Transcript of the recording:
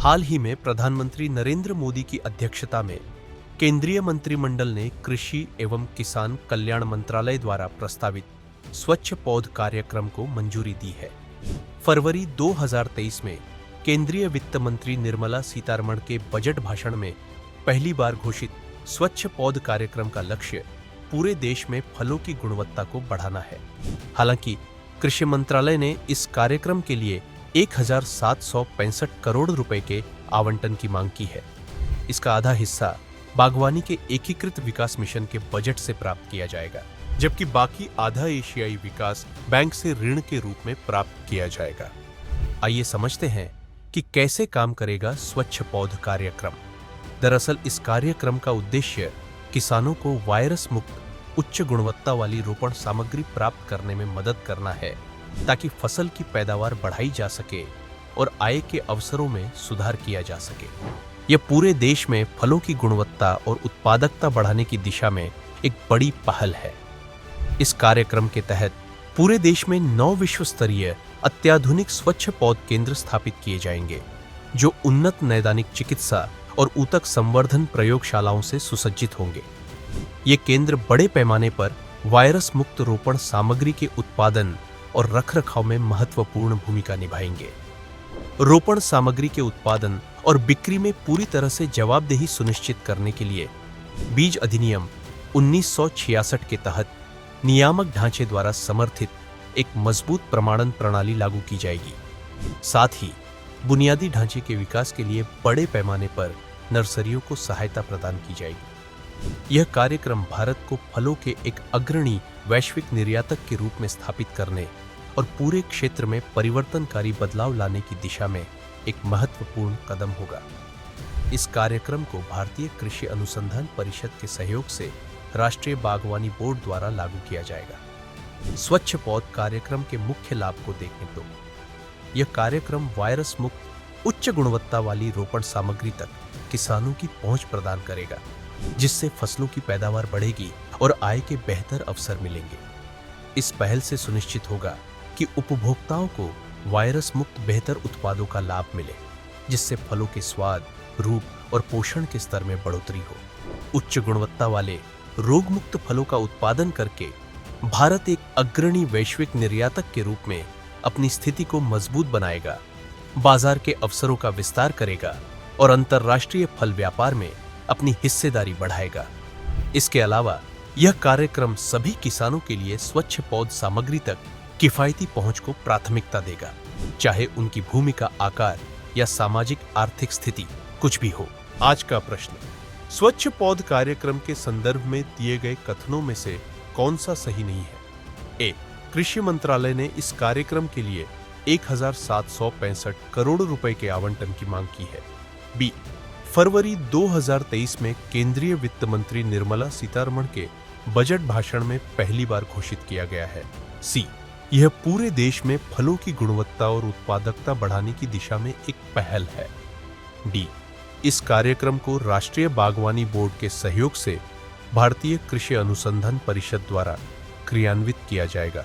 हाल ही में प्रधानमंत्री नरेंद्र मोदी की अध्यक्षता में केंद्रीय मंत्रिमंडल ने कृषि एवं किसान कल्याण मंत्रालय द्वारा प्रस्तावित स्वच्छ पौध कार्यक्रम को मंजूरी दी है। फरवरी 2023 में केंद्रीय वित्त मंत्री निर्मला सीतारमण के बजट भाषण में पहली बार घोषित स्वच्छ पौध कार्यक्रम का लक्ष्य पूरे देश में फलों की गुणवत्ता को बढ़ाना है। हालांकि कृषि मंत्रालय ने इस कार्यक्रम के लिए 1765 करोड़ रुपए के आवंटन की मांग की है। इसका आधा हिस्सा बागवानी के एकीकृत विकास मिशन के बजट से प्राप्त किया जाएगा, जबकि बाकी आधा एशियाई विकास बैंक से ऋण के रूप में प्राप्त किया जाएगा। आइए समझते हैं कि कैसे काम करेगा स्वच्छ पौध कार्यक्रम। दरअसल इस कार्यक्रम का उद्देश्य किसानों को वायरस मुक्त उच्च गुणवत्ता वाली रोपण सामग्री प्राप्त करने में मदद करना है, ताकि फसल की पैदावार बढ़ाई जा सके और आय के अवसरों में सुधार किया जा सके। यह पूरे देश में फलों की गुणवत्ता और उत्पादकता बढ़ाने की दिशा में एक बड़ी पहल है। इस कार्यक्रम के तहत पूरे देश में 9 विश्व स्तरीय अत्याधुनिक स्वच्छ पौध केंद्र स्थापित किए जाएंगे, जो उन्नत नैदानिक चिकित्सा और ऊतक संवर्धन प्रयोगशालाओं से सुसज्जित होंगे। ये केंद्र बड़े पैमाने पर वायरस मुक्त रोपण सामग्री के उत्पादन और रखरखाव में महत्वपूर्ण भूमिका निभाएंगे। रोपण सामग्री के उत्पादन और बिक्री में पूरी तरह से जवाबदेही सुनिश्चित करने के लिए बीज अधिनियम 1966 के तहत नियामक ढांचे द्वारा समर्थित एक मजबूत प्रमाणन प्रणाली लागू की जाएगी। साथ ही बुनियादी ढांचे के विकास के लिए बड़े पैमाने पर नर्सरियों को सहायता प्रदान की जाएगी। यह कार्यक्रम भारत को फलों के एक अग्रणी वैश्विक निर्यातक के रूप में स्थापित करने और पूरे क्षेत्र में परिवर्तनकारी बदलाव लाने की दिशा में एक महत्वपूर्ण कदम होगा। इस कार्यक्रम को भारतीय कृषि अनुसंधान परिषद के सहयोग से राष्ट्रीय बागवानी बोर्ड द्वारा लागू किया जाएगा। स्वच्छ पौध कार्यक्रम के मुख्य लाभ को देखने दो। यह कार्यक्रम वायरस मुक्त उच्च गुणवत्ता वाली रोपण सामग्री तक किसानों की पहुंच प्रदान करेगा, जिससे फसलों की पैदावार बढ़ेगी और आय के बेहतर अवसर मिलेंगे। इस पहल से सुनिश्चित होगा कि उपभोक्ताओं को वायरस मुक्त बेहतर उत्पादों का लाभ मिले, जिससे फलों के स्वाद, रूप और पोषण के स्तर में बढ़ोतरी हो। उच्च गुणवत्ता वाले रोग मुक्त फलों का उत्पादन करके भारत एक अग्रणी वैश्विक निर्यातक के रूप में अपनी स्थिति को मजबूत बनाएगा, बाजार के अवसरों का विस्तार करेगा और अंतर्राष्ट्रीय फल व्यापार में अपनी हिस्सेदारी बढ़ाएगा। इसके अलावा यह कार्यक्रम सभी किसानों के लिए स्वच्छ पौध सामग्री तक किफायती पहुंच को प्राथमिकता देगा, चाहे उनकी भूमि का आकार या सामाजिक आर्थिक स्थिति कुछ भी हो। आज का प्रश्न, स्वच्छ पौध कार्यक्रम के संदर्भ में दिए गए कथनों में से कौन सा सही नहीं है? ए, कृषि मंत्रालय ने इस कार्यक्रम के लिए 1765 करोड़ रुपए के आवंटन की मांग की है। बी, फरवरी 2023 में केंद्रीय वित्त मंत्री निर्मला सीतारमण के बजट भाषण में पहली बार घोषित किया गया है। सी, यह पूरे देश में फलों की गुणवत्ता और उत्पादकता बढ़ाने की दिशा में एक पहल है। डी, इस कार्यक्रम को राष्ट्रीय बागवानी बोर्ड के सहयोग से भारतीय कृषि अनुसंधान परिषद द्वारा क्रियान्वित किया जाएगा।